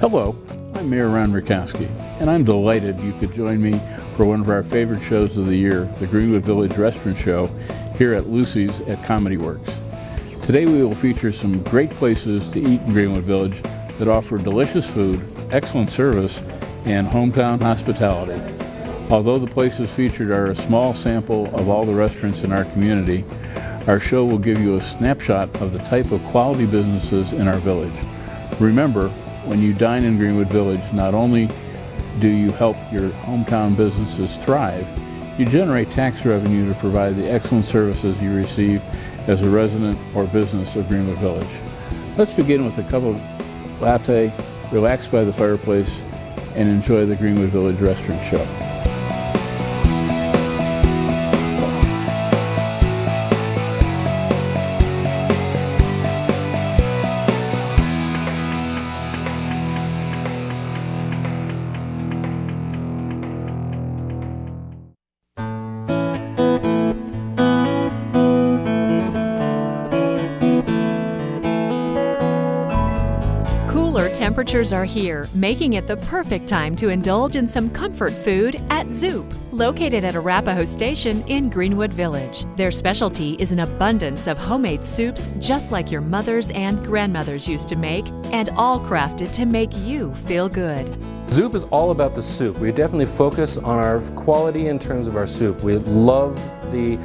Hello, I'm Mayor Ron Murkowski, and I'm delighted you could join me for one of our favorite shows of the year, the Greenwood Village Restaurant Show, here at Lucy's at Comedy Works. Today we will feature some great places to eat in Greenwood Village that offer delicious food, excellent service, and hometown hospitality. Although the places featured are a small sample of all the restaurants in our community, our show will give you a snapshot of the type of quality businesses in our village. Remember, when you dine in Greenwood Village, not only do you help your hometown businesses thrive, you generate tax revenue to provide the excellent services you receive as a resident or business of Greenwood Village. Let's begin with a cup of latte, relax by the fireplace, and enjoy the Greenwood Village Restaurant Show. Temperatures are here, making it the perfect time to indulge in some comfort food at Zook, located at Arapahoe Station in Greenwood Village. Their specialty is an abundance of homemade soups just like your mothers and grandmothers used to make, and all crafted to make you feel good. Zook is all about the soup. We definitely focus on our quality in terms of our soup. We love the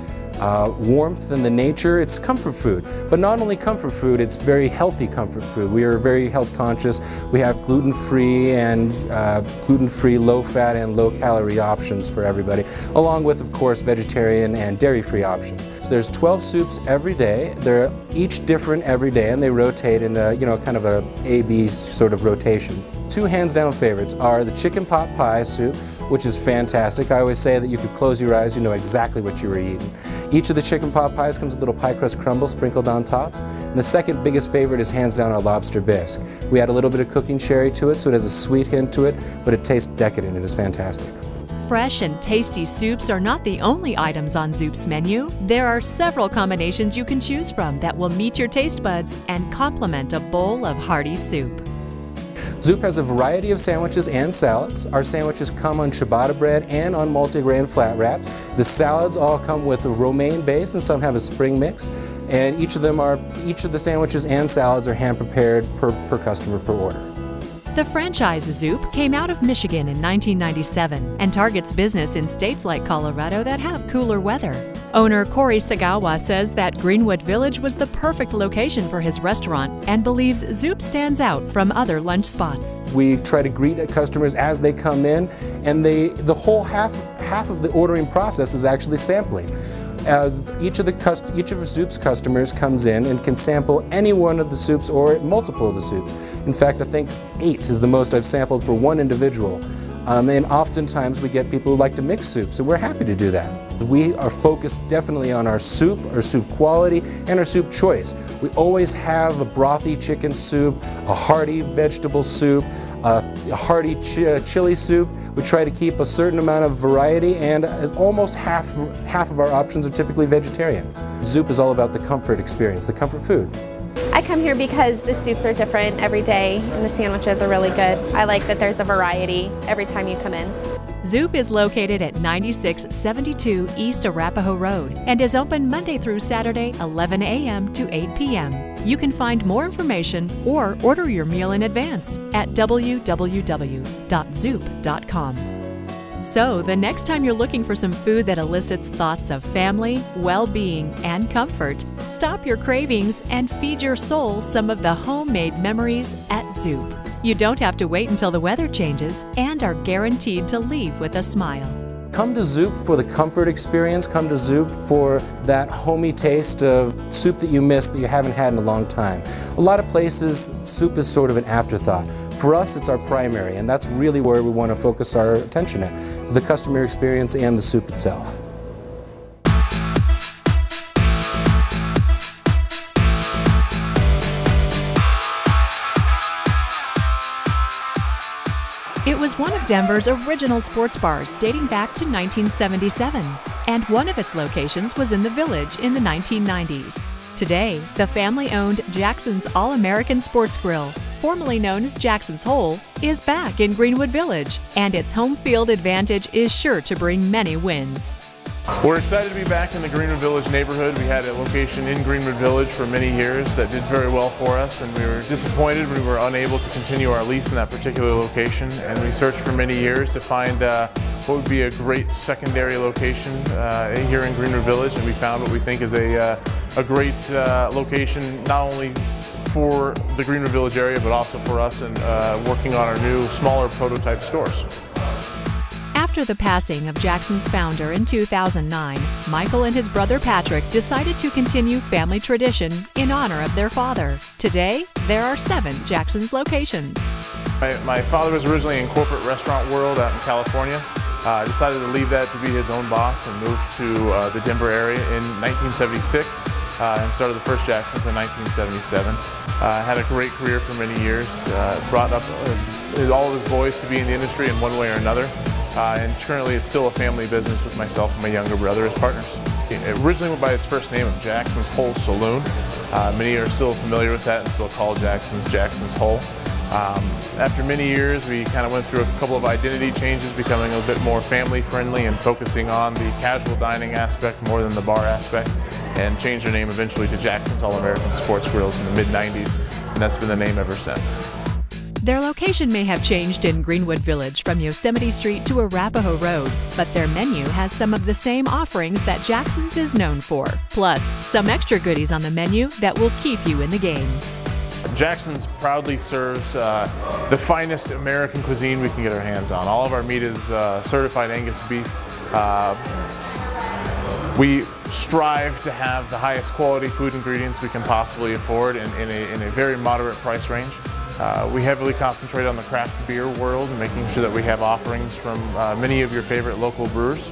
warmth and the nature. It's comfort food, but not only comfort food, it's very healthy comfort food. We are very health conscious. We have gluten-free and low-fat and low-calorie options for everybody, along with, of course, vegetarian and dairy-free options. There's 12 soups every day. They're each different every day, and they rotate in a, kind of a A-B sort of rotation. Two hands-down favorites are the chicken pot pie soup, which is fantastic. I always say that you could close your eyes, you know exactly what you were eating. Each of the chicken pot pies comes with little pie crust crumble sprinkled on top. And the second biggest favorite is hands down our lobster bisque. We add a little bit of cooking sherry to it, so it has a sweet hint to it, but it tastes decadent. It is fantastic. Fresh and tasty soups are not the only items on Zook's menu. There are several combinations you can choose from that will meet your taste buds and complement a bowl of hearty soup. Zook has a variety of sandwiches and salads. Our sandwiches come on ciabatta bread and on multigrain flat wraps. The salads all come with a romaine base, and some have a spring mix. And each of the sandwiches and salads are hand prepared per customer per order. The franchise Zook came out of Michigan in 1997 and targets business in states like Colorado that have cooler weather. Owner Corey Sagawa says that Greenwood Village was the perfect location for his restaurant and believes Zook stands out from other lunch spots. We try to greet customers as they come in, and the whole half of the ordering process is actually sampling. Each of Zook's customers comes in and can sample any one of the soups or multiple of the soups. In fact, I think 8 is the most I've sampled for one individual. And oftentimes we get people who like to mix soups, and we're happy to do that. We are focused definitely on our soup quality, and our soup choice. We always have a brothy chicken soup, a hearty vegetable soup, a hearty chili soup. We try to keep a certain amount of variety, and almost half of our options are typically vegetarian. Zook is all about the comfort experience, the comfort food. I come here because the soups are different every day and the sandwiches are really good. I like that there's a variety every time you come in. Zook is located at 9672 East Arapahoe Road and is open Monday through Saturday, 11 a.m. to 8 p.m. You can find more information or order your meal in advance at www.zook.com. So, the next time you're looking for some food that elicits thoughts of family, well-being, and comfort, stop your cravings and feed your soul some of the homemade memories at Zook. You don't have to wait until the weather changes and are guaranteed to leave with a smile. Come to Zook for the comfort experience. Come to Zook for that homey taste of soup that you miss that you haven't had in a long time. A lot of places, soup is sort of an afterthought. For us, it's our primary, and that's really where we want to focus our attention at, is the customer experience and the soup itself. It was one of Denver's original sports bars dating back to 1977, and one of its locations was in the Village in the 1990s. Today, the family-owned Jackson's All-American Sports Grill formerly known as Jackson's Hole, is back in Greenwood Village, and its home field advantage is sure to bring many wins. We're excited to be back in the Greenwood Village neighborhood. We had a location in Greenwood Village for many years that did very well for us, and we were disappointed we were unable to continue our lease in that particular location, and we searched for many years to find what would be a great secondary location here in Greenwood Village, and we found what we think is a great location not only for the Greenwood Village area but also for us and working on our new smaller prototype stores. After the passing of Jackson's founder in 2009, Michael and his brother Patrick decided to continue family tradition in honor of their father. Today, there are 7 Jackson's locations. My father was originally in corporate restaurant world out in California. Decided to leave that to be his own boss and moved to the Denver area in 1976 and started the first Jackson's in 1977. Had a great career for many years, brought up all of his boys to be in the industry in one way or another. And currently it's still a family business with myself and my younger brother as partners. It originally went by its first name of Jackson's Hole Saloon. Many are still familiar with that and still call Jackson's Hole. After many years, we kind of went through a couple of identity changes, becoming a bit more family friendly and focusing on the casual dining aspect more than the bar aspect, and changed our name eventually to Jackson's All-American Sports Grills in the mid-90s, and that's been the name ever since. Their location may have changed in Greenwood Village from Yosemite Street to Arapahoe Road, but their menu has some of the same offerings that Jackson's is known for, plus some extra goodies on the menu that will keep you in the game. Jackson's proudly serves the finest American cuisine we can get our hands on. All of our meat is certified Angus beef. We strive to have the highest quality food ingredients we can possibly afford in a very moderate price range. We heavily concentrate on the craft beer world and making sure that we have offerings from many of your favorite local brewers.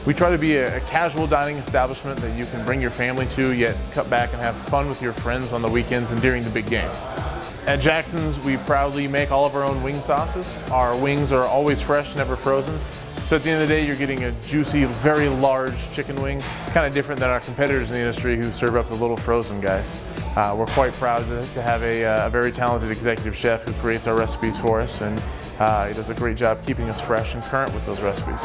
We try to be a casual dining establishment that you can bring your family to, yet cut back and have fun with your friends on the weekends and during the big game. At Jackson's, we proudly make all of our own wing sauces. Our wings are always fresh, never frozen. So at the end of the day, you're getting a juicy, very large chicken wing, kind of different than our competitors in the industry who serve up the little frozen guys. We're quite proud to have a very talented executive chef who creates our recipes for us, and he does a great job keeping us fresh and current with those recipes.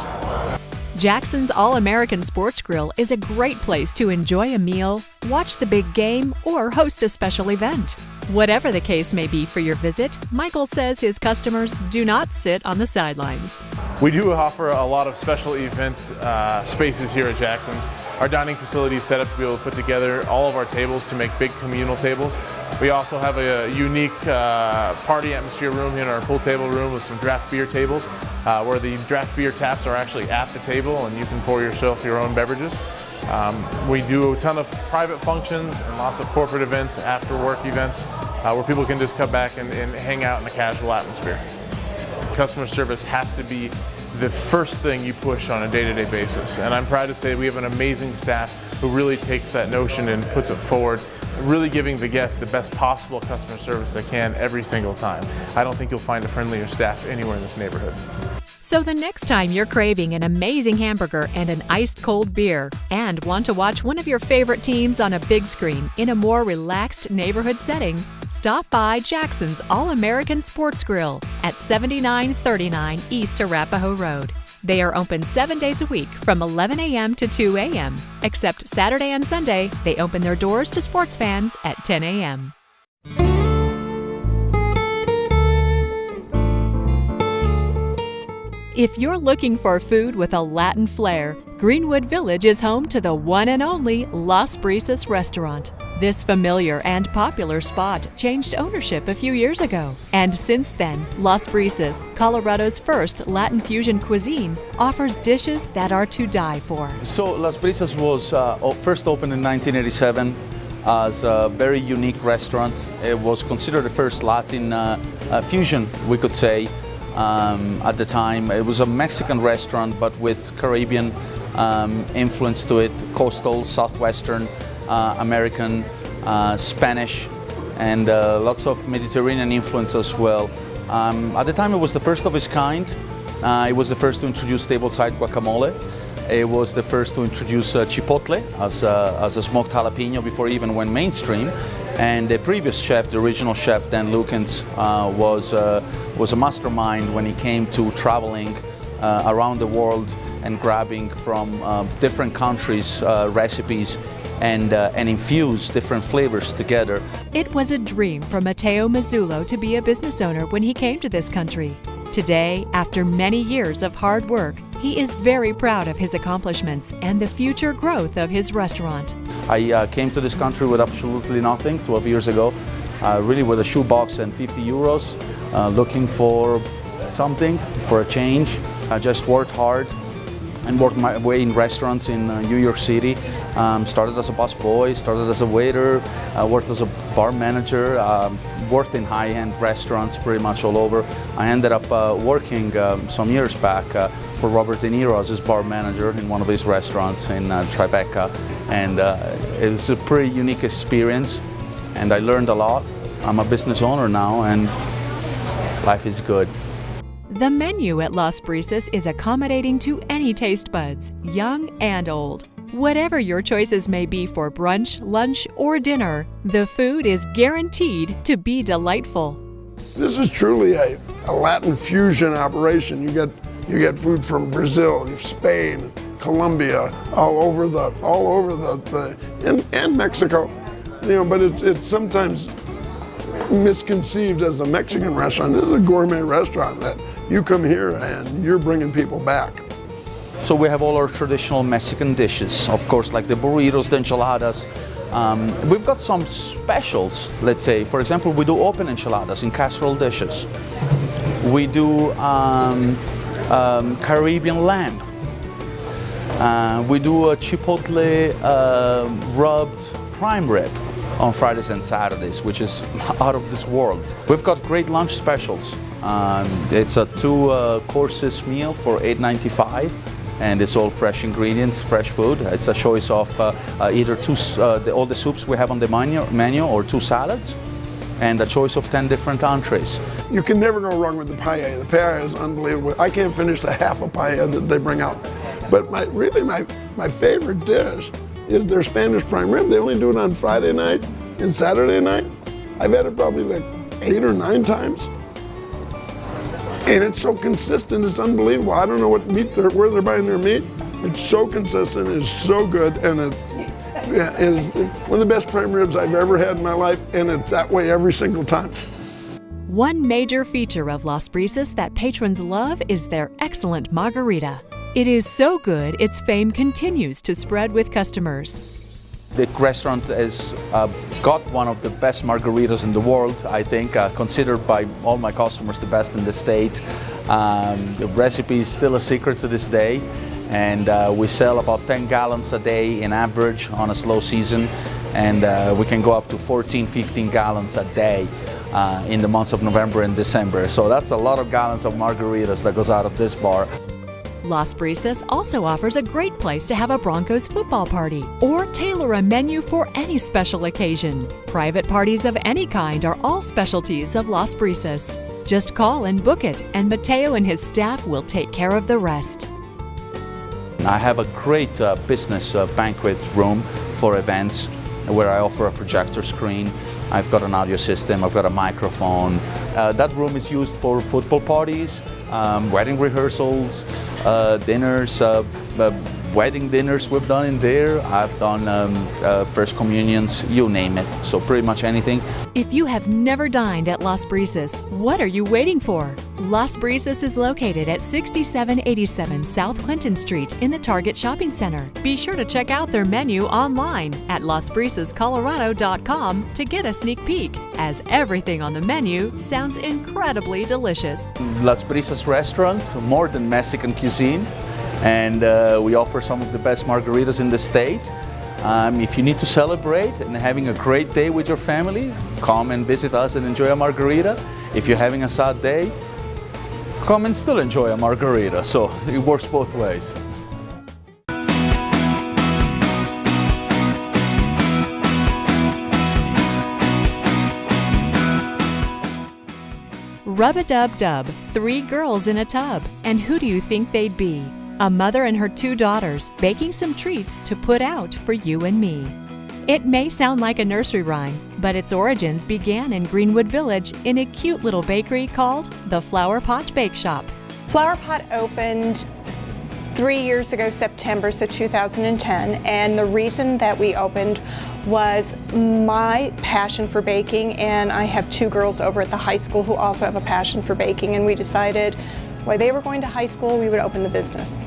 Jackson's All-American Sports Grill is a great place to enjoy a meal, watch the big game, or host a special event. Whatever the case may be for your visit, Michael says his customers do not sit on the sidelines. We do offer a lot of special event spaces here at Jackson's. Our dining facility is set up to be able to put together all of our tables to make big communal tables. We also have a unique party atmosphere room in our pool table room with some draft beer tables where the draft beer taps are actually at the table and you can pour yourself your own beverages. We do a ton of private functions and lots of corporate events, after work events, where people can just come back and hang out in a casual atmosphere. Customer service has to be the first thing you push on a day-to-day basis, and I'm proud to say we have an amazing staff who really takes that notion and puts it forward, really giving the guests the best possible customer service they can every single time. I don't think you'll find a friendlier staff anywhere in this neighborhood. So the next time you're craving an amazing hamburger and an iced cold beer and want to watch one of your favorite teams on a big screen in a more relaxed neighborhood setting, stop by Jackson's All-American Sports Grill at 7939 East Arapahoe Road. They are open 7 days a week from 11 a.m. to 2 a.m. Except Saturday and Sunday, they open their doors to sports fans at 10 a.m. If you're looking for food with a Latin flair, Greenwood Village is home to the one and only Las Brisas restaurant. This familiar and popular spot changed ownership a few years ago. And since then, Las Brisas, Colorado's first Latin fusion cuisine, offers dishes that are to die for. So Las Brisas was first opened in 1987 as a very unique restaurant. It was considered the first Latin fusion, we could say. At the time, it was a Mexican restaurant, but with Caribbean influence to it, coastal, southwestern, American, Spanish, and lots of Mediterranean influence as well. At the time, it was the first of its kind. It was the first to introduce tableside guacamole. It was the first to introduce chipotle as a smoked jalapeno before it even went mainstream. And the previous chef, the original chef, Dan Lukens, was a mastermind when he came to traveling around the world and grabbing from different countries recipes and infuse different flavors together. It was a dream for Matteo Mazzullo to be a business owner when he came to this country. Today, after many years of hard work, he is very proud of his accomplishments and the future growth of his restaurant. I came to this country with absolutely nothing 12 years ago, really with a shoebox and 50 euros, looking for something, for a change. I just worked hard and worked my way in restaurants in New York City. Started as a busboy, started as a waiter, worked as a bar manager, worked in high-end restaurants pretty much all over. I ended up working some years back for Robert De Niro as his bar manager in one of his restaurants in Tribeca. And it was a pretty unique experience, and I learned a lot. I'm a business owner now, and life is good. The menu at Las Brisas is accommodating to any taste buds, young and old. Whatever your choices may be for brunch, lunch, or dinner, the food is guaranteed to be delightful. This is truly a Latin fusion operation. You get food from Brazil, Spain, Colombia, all over and Mexico. But it's sometimes misconceived as a Mexican restaurant. This is a gourmet restaurant that you come here and you're bringing people back. So we have all our traditional Mexican dishes, of course, like the burritos, the enchiladas. We've got some specials, let's say. For example, we do open enchiladas in casserole dishes. We do Caribbean lamb. We do a chipotle rubbed prime rib on Fridays and Saturdays, which is out of this world. We've got great lunch specials. It's a 2 courses meal for $8.95, and it's all fresh ingredients, fresh food. It's a choice of either all the soups we have on the menu or 2 salads, and a choice of 10 different entrees. You can never go wrong with the paella. The paella is unbelievable. I can't finish the half a paella that they bring out. But my favorite dish is their Spanish prime rib. They only do it on Friday night and Saturday night. I've had it probably like 8 or 9 times. And it's so consistent, it's unbelievable. I don't know what meat where they're buying their meat. It's so consistent, it's so good, and it is one of the best prime ribs I've ever had in my life, and it's that way every single time. One major feature of Las Brisas that patrons love is their excellent margarita. It is so good, its fame continues to spread with customers. The restaurant has got one of the best margaritas in the world, I think, considered by all my customers the best in the state. The recipe is still a secret to this day, and we sell about 10 gallons a day in average on a slow season, and we can go up to 14, 15 gallons a day in the months of November and December. So that's a lot of gallons of margaritas that goes out of this bar. Las Brisas also offers a great place to have a Broncos football party or tailor a menu for any special occasion. Private parties of any kind are all specialties of Las Brisas. Just call and book it, and Matteo and his staff will take care of the rest. I have a great business banquet room for events where I offer a projector screen. I've got an audio system, I've got a microphone. That room is used for football parties, wedding rehearsals, dinners, wedding dinners we've done in there. I've done first communions, you name it. So pretty much anything. If you have never dined at Las Brisas, what are you waiting for? Las Brisas is located at 6787 South Clinton Street in the Target Shopping Center. Be sure to check out their menu online at lasbrisascolorado.com to get a sneak peek, as everything on the menu sounds incredibly delicious. Las Brisas Restaurants, more than Mexican cuisine, and we offer some of the best margaritas in the state. If you need to celebrate and having a great day with your family, come and visit us and enjoy a margarita. If you're having a sad day, come and still enjoy a margarita. So it works both ways. Rub-a-dub-dub, 3 girls in a tub. And who do you think they'd be? A mother and her 2 daughters baking some treats to put out for you and me. It may sound like a nursery rhyme, but its origins began in Greenwood Village in a cute little bakery called the Flower Pot Bake Shop. Flower Pot opened 3 years ago, September, so 2010, and the reason that we opened was my passion for baking, and I have 2 girls over at the high school who also have a passion for baking, and we decided while they were going to high school, we would open the business.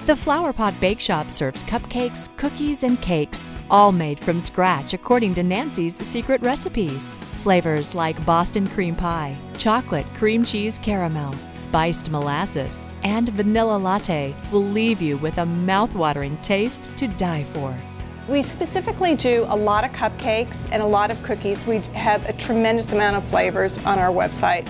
The Flower Pot Bake Shop serves cupcakes, cookies, and cakes, all made from scratch according to Nancy's secret recipes. Flavors like Boston cream pie, chocolate cream cheese caramel, spiced molasses, and vanilla latte will leave you with a mouth-watering taste to die for. We specifically do a lot of cupcakes and a lot of cookies. We have a tremendous amount of flavors on our website.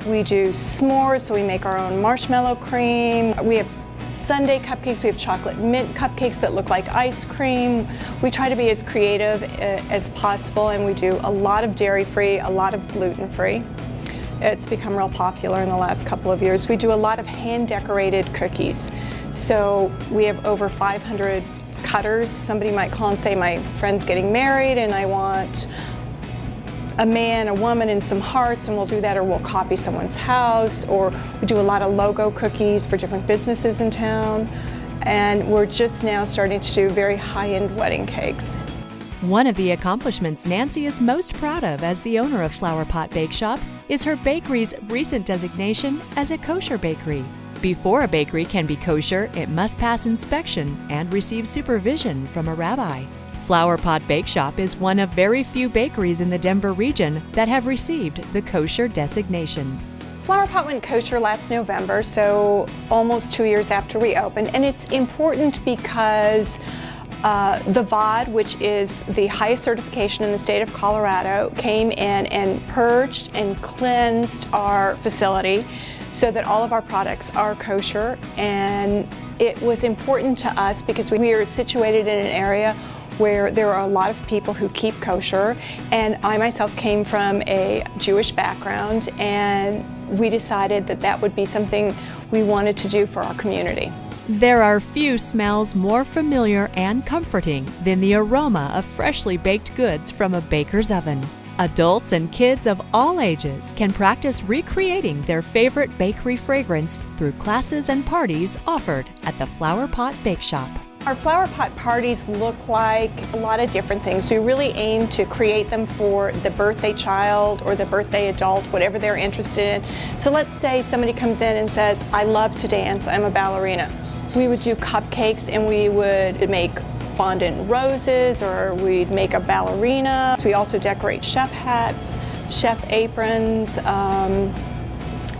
We do s'mores, so we make our own marshmallow cream. We have sundae cupcakes, we have chocolate mint cupcakes that look like ice cream. We try to be as creative as possible, and we do a lot of dairy-free, a lot of gluten-free. It's become real popular in the last couple of years. We do a lot of hand-decorated cookies. So we have over 500 cutters. Somebody might call and say, my friend's getting married and I want a man, a woman, and some hearts, and we'll do that, or we'll copy someone's house, or we do a lot of logo cookies for different businesses in town, and we're just now starting to do very high-end wedding cakes. One of the accomplishments Nancy is most proud of as the owner of Flower Pot Bake Shop is her bakery's recent designation as a kosher bakery. Before a bakery can be kosher, it must pass inspection and receive supervision from a rabbi. Flower Pot Bake Shop is one of very few bakeries in the Denver region that have received the kosher designation. Flower Pot went kosher last November, so almost 2 years after we opened, and it's important because the VOD, which is the highest certification in the state of Colorado, came in and purged and cleansed our facility so that all of our products are kosher, and it was important to us because we are situated in an area where there are a lot of people who keep kosher, and I myself came from a Jewish background, and we decided that that would be something we wanted to do for our community. There are few smells more familiar and comforting than the aroma of freshly baked goods from a baker's oven. Adults and kids of all ages can practice recreating their favorite bakery fragrance through classes and parties offered at the Flower Pot Bake Shop. Our flower pot parties look like a lot of different things. We really aim to create them for the birthday child or the birthday adult, whatever they're interested in. So let's say somebody comes in and says, I love to dance, I'm a ballerina. We would do cupcakes and we would make fondant roses, or we'd make a ballerina. We also decorate chef hats, chef aprons,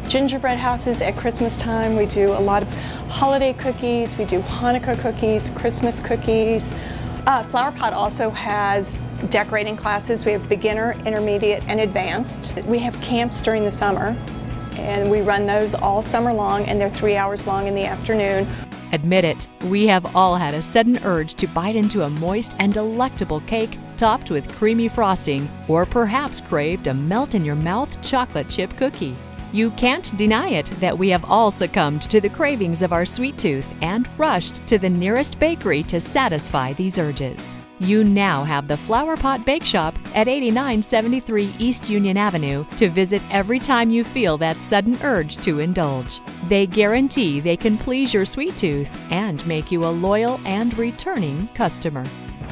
gingerbread houses at Christmas time. We do a lot of holiday cookies, we do Hanukkah cookies, Christmas cookies. Flower Pot also has decorating classes. We have beginner, intermediate, and advanced. We have camps during the summer, and we run those all summer long, and they're 3 hours long in the afternoon. Admit it, we have all had a sudden urge to bite into a moist and delectable cake topped with creamy frosting, or perhaps craved a melt-in-your-mouth chocolate chip cookie. You can't deny it that we have all succumbed to the cravings of our sweet tooth and rushed to the nearest bakery to satisfy these urges. You now have the Flower Pot Bake Shop at 8973 East Union Avenue to visit every time you feel that sudden urge to indulge. They guarantee they can please your sweet tooth and make you a loyal and returning customer.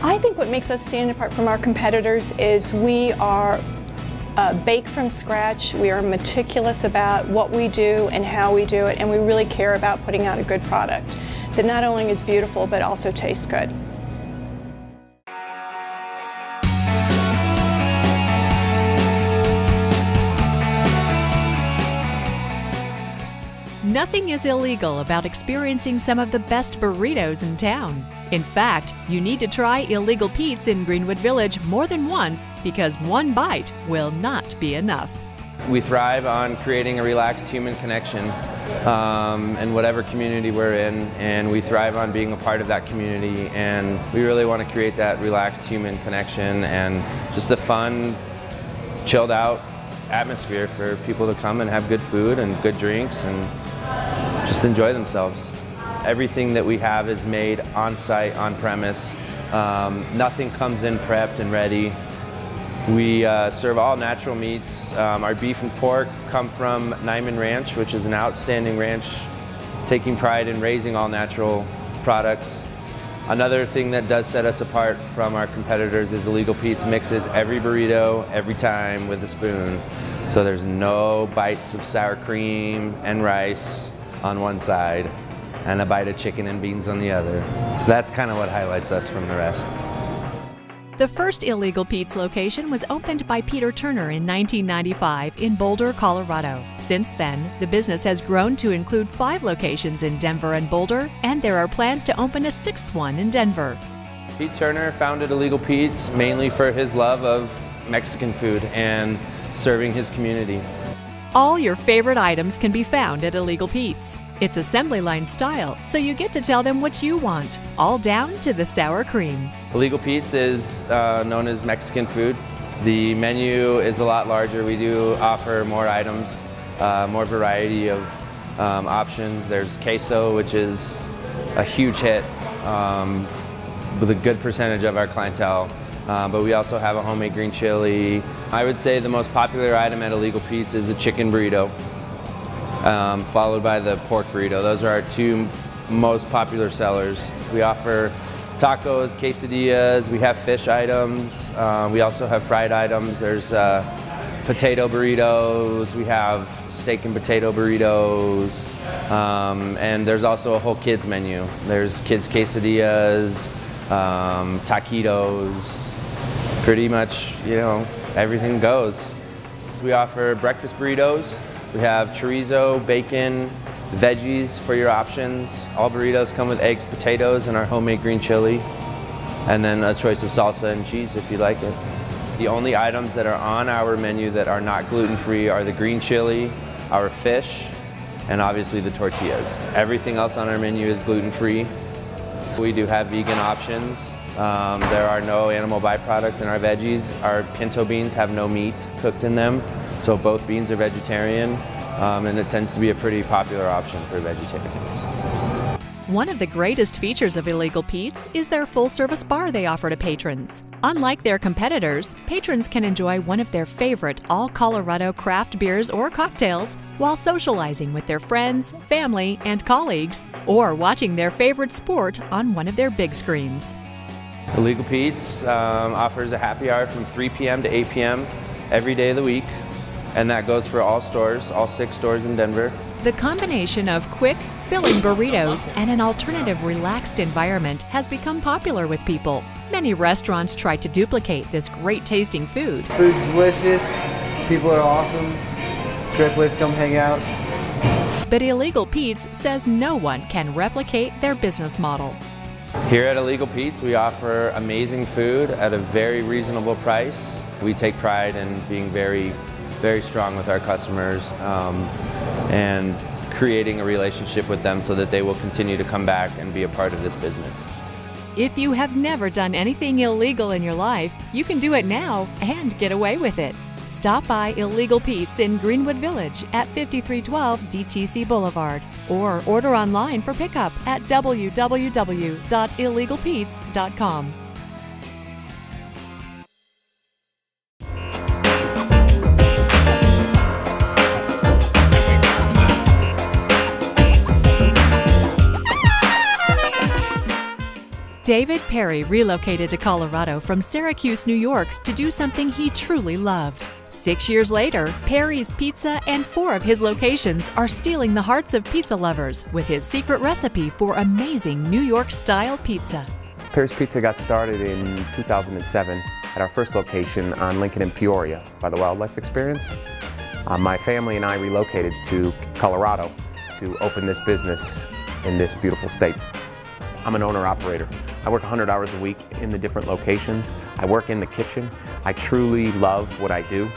I think what makes us stand apart from our competitors is we are bake from scratch. We are meticulous about what we do and how we do it, and we really care about putting out a good product that not only is beautiful but also tastes good. Nothing is illegal about experiencing some of the best burritos in town. In fact, you need to try Illegal Pete's in Greenwood Village more than once because one bite will not be enough. We thrive on creating a relaxed human connection in whatever community we're in, and we thrive on being a part of that community, and we really want to create that relaxed human connection and just a fun, chilled out atmosphere for people to come and have good food and good drinks and just enjoy themselves. Everything that we have is made on site, on premise, Nothing comes in prepped and ready. We serve all natural meats. Our beef and pork come from Nyman Ranch, which is an outstanding ranch taking pride in raising all natural products. Another thing that does set us apart from our competitors is Illegal Pete's mixes every burrito every time with a spoon. So there's no bites of sour cream and rice on one side and a bite of chicken and beans on the other. So that's kind of what highlights us from the rest. The first Illegal Pete's location was opened by Peter Turner in 1995 in Boulder, Colorado. Since then, the business has grown to include 5 locations in Denver and Boulder, and there are plans to open a 6th one in Denver. Pete Turner founded Illegal Pete's mainly for his love of Mexican food and serving his community. All your favorite items can be found at Illegal Pete's. It's assembly line style, so you get to tell them what you want, all down to the sour cream. Illegal Pete's is known as Mexican food. The menu is a lot larger. We do offer more items, more variety of options. There's queso, which is a huge hit with a good percentage of our clientele. But we also have a homemade green chili. I would say the most popular item at Illegal Pete's is a chicken burrito, followed by the pork burrito. Those are our 2 most popular sellers. We offer tacos, quesadillas, we have fish items, we also have fried items. There's potato burritos, we have steak and potato burritos, and there's also a whole kids menu. There's kids quesadillas, taquitos, pretty much, everything goes. We offer breakfast burritos. We have chorizo, bacon, veggies for your options. All burritos come with eggs, potatoes, and our homemade green chili. And then a choice of salsa and cheese if you like it. The only items that are on our menu that are not gluten-free are the green chili, our fish, and obviously the tortillas. Everything else on our menu is gluten-free. We do have vegan options. There are no animal byproducts in our veggies. Our pinto beans have no meat cooked in them, so both beans are vegetarian, and it tends to be a pretty popular option for vegetarians. One of the greatest features of Illegal Pete's is their full-service bar they offer to patrons. Unlike their competitors, patrons can enjoy one of their favorite all-Colorado craft beers or cocktails while socializing with their friends, family, and colleagues, or watching their favorite sport on one of their big screens. Illegal Pete's offers a happy hour from 3 p.m. to 8 p.m. every day of the week, and that goes for all stores, all 6 stores in Denver. The combination of quick, filling burritos and an alternative relaxed environment has become popular with people. Many restaurants try to duplicate this great-tasting food. Food's delicious, people are awesome, it's a great place to come hang out. But Illegal Pete's says no one can replicate their business model. Here at Illegal Pete's, we offer amazing food at a very reasonable price. We take pride in being very strong with our customers and creating a relationship with them so that they will continue to come back and be a part of this business. If you have never done anything illegal in your life, you can do it now and get away with it. Stop by Illegal Pete's in Greenwood Village at 5312 DTC Boulevard or order online for pickup at www.illegalpete's.com. David Perry relocated to Colorado from Syracuse, New York to do something he truly loved. 6 years later, Perry's Pizza and 4 of his locations are stealing the hearts of pizza lovers with his secret recipe for amazing New York-style pizza. Perry's Pizza got started in 2007 at our first location on Lincoln and Peoria by the Wildlife Experience. My family and I relocated to Colorado to open this business in this beautiful state. I'm an owner-operator. I work 100 hours a week in the different locations. I work in the kitchen. I truly love what I do.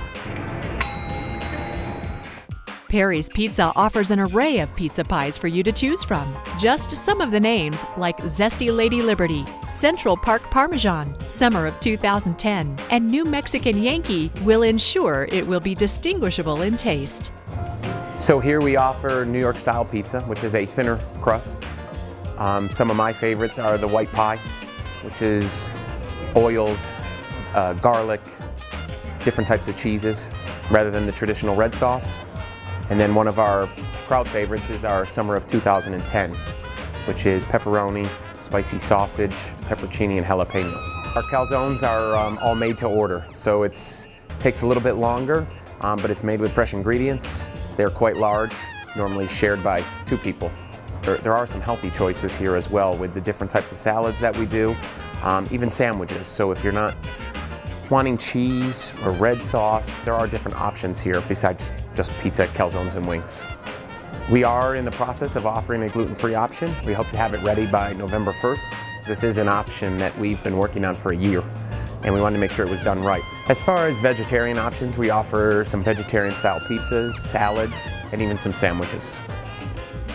Perry's Pizza offers an array of pizza pies for you to choose from. Just some of the names, like Zesty Lady Liberty, Central Park Parmesan, Summer of 2010, and New Mexican Yankee, will ensure it will be distinguishable in taste. So here we offer New York-style pizza, which is a thinner crust. Some of my favorites are the white pie, which is oils, garlic, different types of cheeses, rather than the traditional red sauce. And then one of our crowd favorites is our Summer of 2010, which is pepperoni, spicy sausage, peppercini, and jalapeno. Our calzones are all made to order, so it takes a little bit longer, but it's made with fresh ingredients. They're quite large, normally shared by 2 people. There are some healthy choices here as well with the different types of salads that we do, even sandwiches. So if you're not wanting cheese or red sauce, there are different options here besides just pizza, calzones, and wings. We are in the process of offering a gluten-free option. We hope to have it ready by November 1st. This is an option that we've been working on for a year, and we wanted to make sure it was done right. As far as vegetarian options, we offer some vegetarian-style pizzas, salads, and even some sandwiches.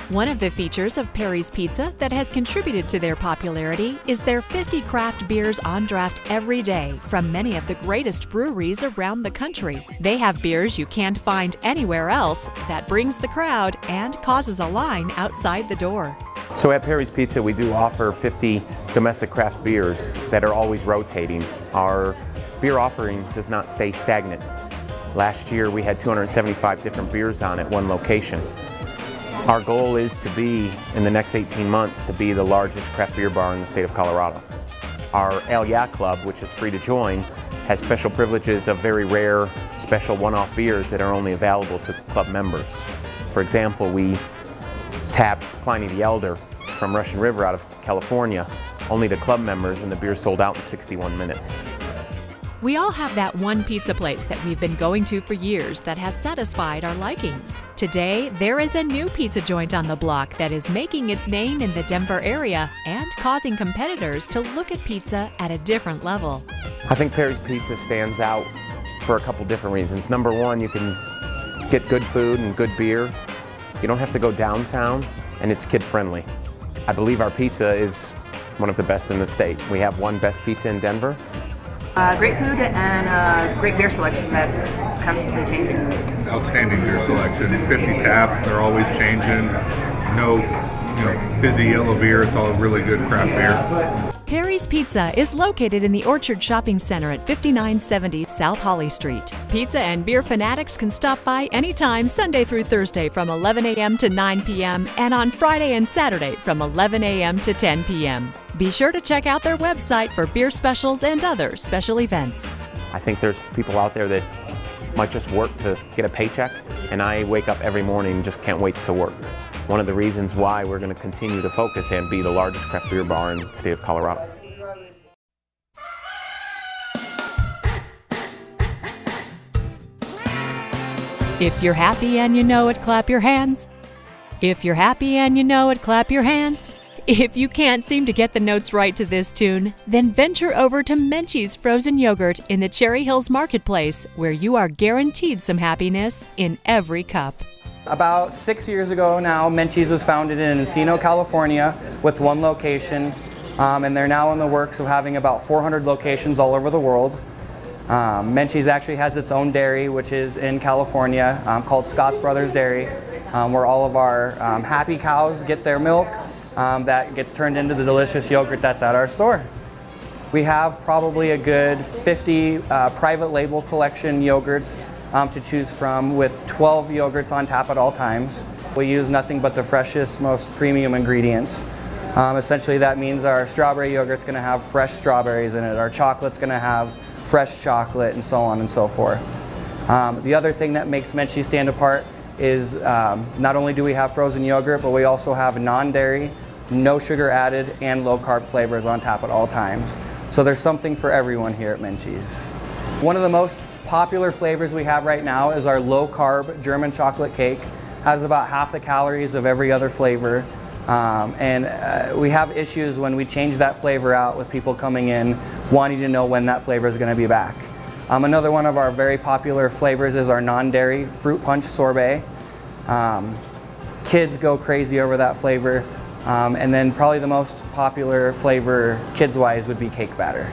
One of the features of Perry's Pizza that has contributed to their popularity is their 50 craft beers on draft every day from many of the greatest breweries around the country. They have beers you can't find anywhere else that brings the crowd and causes a line outside the door. So at Perry's Pizza, we do offer 50 domestic craft beers that are always rotating. Our beer offering does not stay stagnant. Last year, we had 275 different beers on at one location. Our goal is to be, in the next 18 months, to be the largest craft beer bar in the state of Colorado. Our Ale Yeah Club, which is free to join, has special privileges of very rare, special one-off beers that are only available to club members. For example, we tapped Pliny the Elder from Russian River out of California, only to club members, and the beer sold out in 61 minutes. We all have that one pizza place that we've been going to for years that has satisfied our likings. Today, there is a new pizza joint on the block that is making its name in the Denver area and causing competitors to look at pizza at a different level. I think Perry's Pizza stands out for a couple different reasons. Number one, you can get good food and good beer. You don't have to go downtown, and it's kid-friendly. I believe our pizza is one of the best in the state. We have one best pizza in Denver. Great food and great beer selection that's constantly changing. Outstanding beer selection. 50 taps, they're always changing. No, fizzy yellow beer. It's all really good craft beer. Perry's Pizza is located in the Orchard Shopping Center at 5970 South Holly Street. Pizza and beer fanatics can stop by anytime Sunday through Thursday from 11 a.m. to 9 p.m. and on Friday and Saturday from 11 a.m. to 10 p.m. Be sure to check out their website for beer specials and other special events. I think there's people out there that might just work to get a paycheck, and I wake up every morning and just can't wait to work. One of the reasons why we're going to continue to focus and be the largest craft beer bar in the state of Colorado. If you're happy and you know it, clap your hands. If you're happy and you know it, clap your hands. If you can't seem to get the notes right to this tune, then venture over to Menchies Frozen Yogurt in the Cherry Hills Marketplace, where you are guaranteed some happiness in every cup. About 6 years ago now, Menchies was founded in Encino, California with one location, and they're now in the works of having about 400 locations all over the world. Menchies actually has its own dairy, which is in California, called Scott's Brothers Dairy, where all of our happy cows get their milk that gets turned into the delicious yogurt that's at our store. We have probably a good 50 private label collection yogurts to choose from, with 12 yogurts on tap at all times. We use nothing but the freshest, most premium ingredients. Essentially that means our strawberry yogurt's going to have fresh strawberries in it, our chocolate's going to have fresh chocolate, and so on and so forth. The other thing that makes Menchies stand apart is not only do we have frozen yogurt, but we also have non-dairy, no sugar added, and low-carb flavors on tap at all times. So there's something for everyone here at Menchies. One of the most popular flavors we have right now is our low-carb German chocolate cake. Has about half the calories of every other flavor. We have issues when we change that flavor out with people coming in wanting to know when that flavor is going to be back. Another one of our very popular flavors is our non-dairy fruit punch sorbet. Kids go crazy over that flavor. And then probably the most popular flavor kids-wise would be cake batter.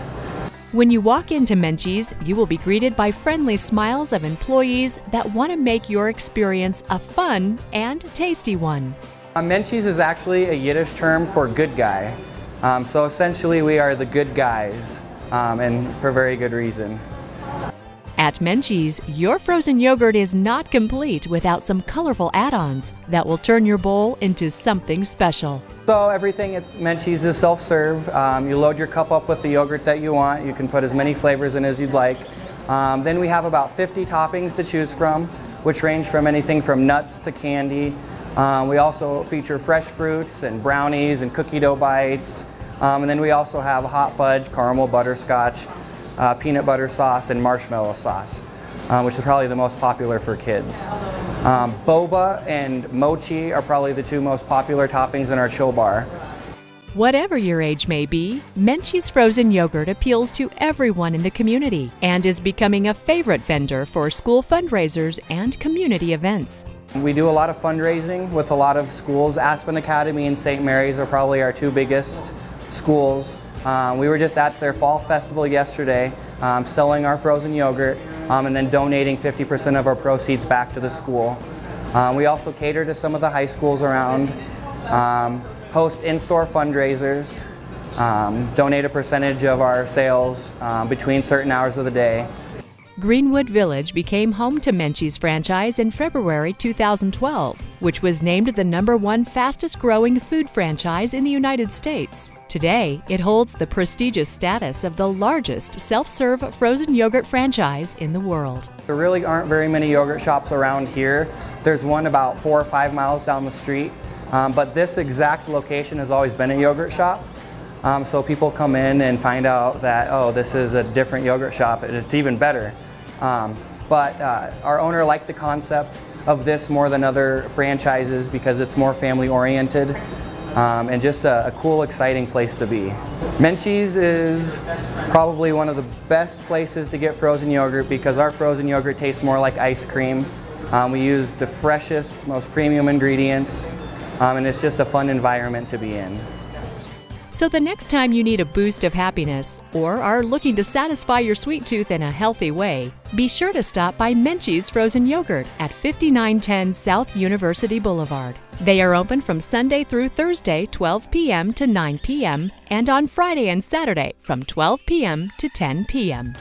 When you walk into Menchies, you will be greeted by friendly smiles of employees that want to make your experience a fun and tasty one. Menchies is actually a Yiddish term for good guy. So essentially we are the good guys, and for very good reason. At Menchies, your frozen yogurt is not complete without some colorful add-ons that will turn your bowl into something special. So everything at Menchies is self-serve. You load your cup up with the yogurt that you want. You can put as many flavors in as you'd like. Then we have about 50 toppings to choose from, which range from anything from nuts to candy. We also feature fresh fruits and brownies and cookie dough bites. And then we also have hot fudge, caramel butterscotch, peanut butter sauce, and marshmallow sauce, which is probably the most popular for kids. Boba and mochi are probably the two most popular toppings in our chill bar. Whatever your age may be, Menchies frozen yogurt appeals to everyone in the community and is becoming a favorite vendor for school fundraisers and community events. We do a lot of fundraising with a lot of schools. Aspen Academy and St. Mary's are probably our two biggest schools. We were just at their fall festival yesterday, selling our frozen yogurt and then donating 50% of our proceeds back to the school. We also cater to some of the high schools around, host in-store fundraisers, donate a percentage of our sales between certain hours of the day. Greenwood Village became home to Menchies franchise in February 2012, which was named the #1 fastest-growing food franchise in the United States. Today, it holds the prestigious status of the largest self-serve frozen yogurt franchise in the world. There really aren't very many yogurt shops around here. There's one about 4 or 5 miles down the street, but this exact location has always been a yogurt shop. So people come in and find out that, oh, this is a different yogurt shop and it's even better. But our owner liked the concept of this more than other franchises because it's more family oriented. And just a cool, exciting place to be. Menchies is probably one of the best places to get frozen yogurt because our frozen yogurt tastes more like ice cream. We use the freshest, most premium ingredients, and it's just a fun environment to be in. So the next time you need a boost of happiness or are looking to satisfy your sweet tooth in a healthy way, be sure to stop by Menchies Frozen Yogurt at 5910 South University Boulevard. They are open from Sunday through Thursday, 12 p.m. to 9 p.m., and on Friday and Saturday from 12 p.m. to 10 p.m.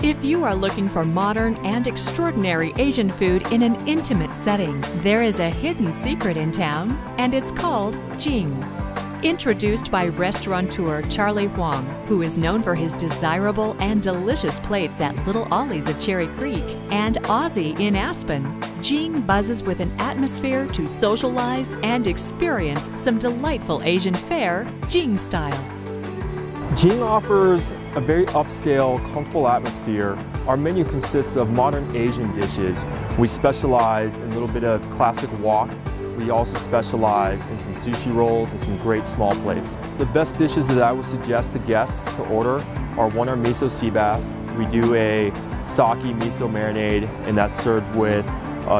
If you are looking for modern and extraordinary Asian food in an intimate setting, there is a hidden secret in town, and it's called Jing. Introduced by restaurateur Charlie Huang, who is known for his desirable and delicious plates at Little Ollie's of Cherry Creek and Aussie in Aspen, Jing buzzes with an atmosphere to socialize and experience some delightful Asian fare, Jing style. Jing offers a very upscale, comfortable atmosphere. Our menu consists of modern Asian dishes. We specialize in a little bit of classic wok. We also specialize in some sushi rolls and some great small plates. The best dishes that I would suggest to guests to order are our miso sea bass. We do a sake miso marinade, and that's served with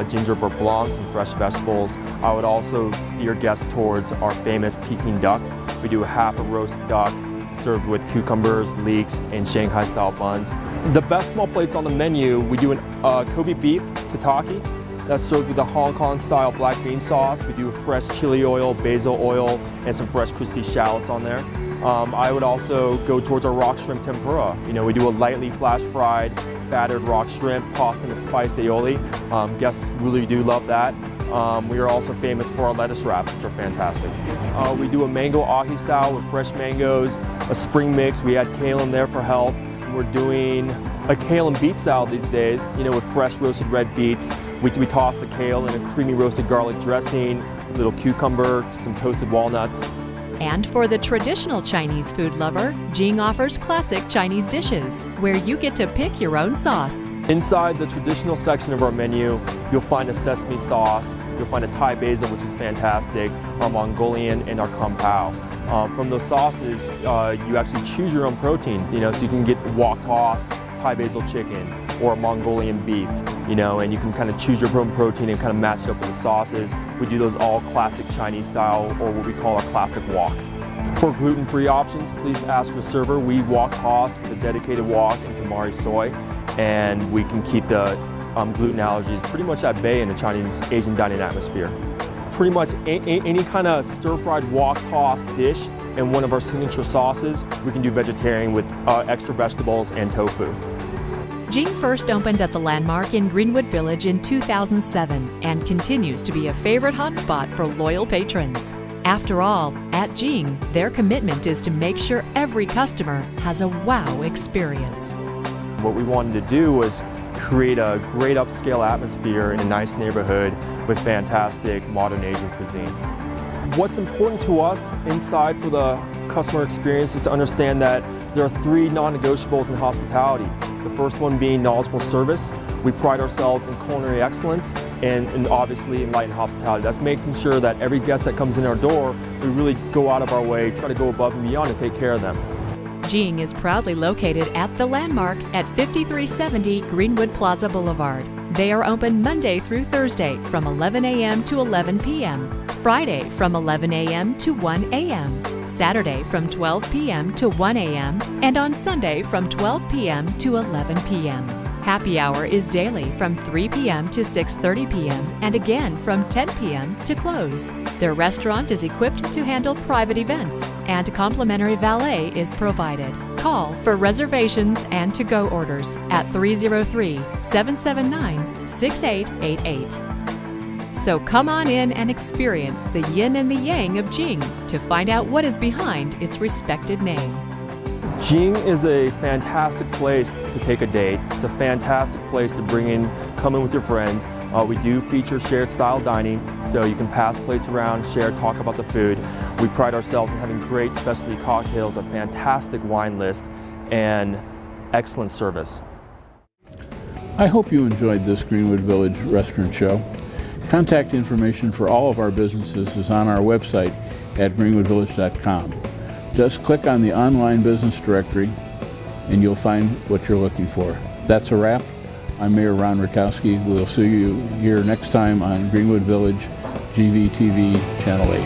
ginger beurre blanc and fresh vegetables. I would also steer guests towards our famous Peking duck. We do a half a roast duck, served with cucumbers, leeks, and Shanghai-style buns. The best small plates on the menu, we do a Kobe beef tataki that's served with a Hong Kong-style black bean sauce. We do fresh chili oil, basil oil, and some fresh crispy shallots on there. I would also go towards our rock shrimp tempura. We do a lightly flash-fried, battered rock shrimp tossed in a spiced aioli. Guests really do love that. We are also famous for our lettuce wraps, which are fantastic. We do a mango ahi sao with fresh mangoes, a spring mix. We add kale in there for health. We're doing a kale and beet salad these days, with fresh roasted red beets. We toss the kale in a creamy roasted garlic dressing, a little cucumber, some toasted walnuts. And for the traditional Chinese food lover, Jing offers classic Chinese dishes, where you get to pick your own sauce. Inside the traditional section of our menu, you'll find a sesame sauce, you'll find a Thai basil, which is fantastic, our Mongolian, and our kung pao. From those sauces, you actually choose your own protein, so you can get wok tossed, Thai basil chicken, or Mongolian beef, and you can kind of choose your own protein and kind of match it up with the sauces. We do those all classic Chinese style, or what we call our classic wok. For gluten-free options, please ask your server. We wok toss with a dedicated wok and tamari soy, and we can keep the gluten allergies pretty much at bay in the Chinese Asian dining atmosphere. Pretty much any kind of stir-fried wok-tossed dish and one of our signature sauces, we can do vegetarian with extra vegetables and tofu. Jing first opened at the Landmark in Greenwood Village in 2007 and continues to be a favorite hotspot for loyal patrons. After all, at Jing, their commitment is to make sure every customer has a wow experience. What we wanted to do was create a great upscale atmosphere in a nice neighborhood with fantastic modern Asian cuisine. What's important to us inside for the customer experience is to understand that there are 3 non-negotiables in hospitality. The first one being knowledgeable service. We pride ourselves in culinary excellence and obviously enlightened hospitality. That's making sure that every guest that comes in our door, we really go out of our way, try to go above and beyond and take care of them. Jing is proudly located at the Landmark at 5370 Greenwood Plaza Boulevard. They are open Monday through Thursday from 11 a.m. to 11 p.m., Friday from 11 a.m. to 1 a.m., Saturday from 12 p.m. to 1 a.m., and on Sunday from 12 p.m. to 11 p.m. Happy hour is daily from 3 p.m. to 6:30 p.m. and again from 10 p.m. to close. Their restaurant is equipped to handle private events and complimentary valet is provided. Call for reservations and to-go orders at 303-779-6888. So come on in and experience the yin and the yang of Jing to find out what is behind its respected name. Jing is a fantastic place to take a date. It's a fantastic place to come in with your friends. We do feature shared style dining, so you can pass plates around, share, talk about the food. We pride ourselves in having great specialty cocktails, a fantastic wine list, and excellent service. I hope you enjoyed this Greenwood Village Restaurant Show. Contact information for all of our businesses is on our website at greenwoodvillage.com. Just click on the online business directory and you'll find what you're looking for. That's a wrap. I'm Mayor Ron Rakowski. We'll see you here next time on Greenwood Village GVTV Channel 8.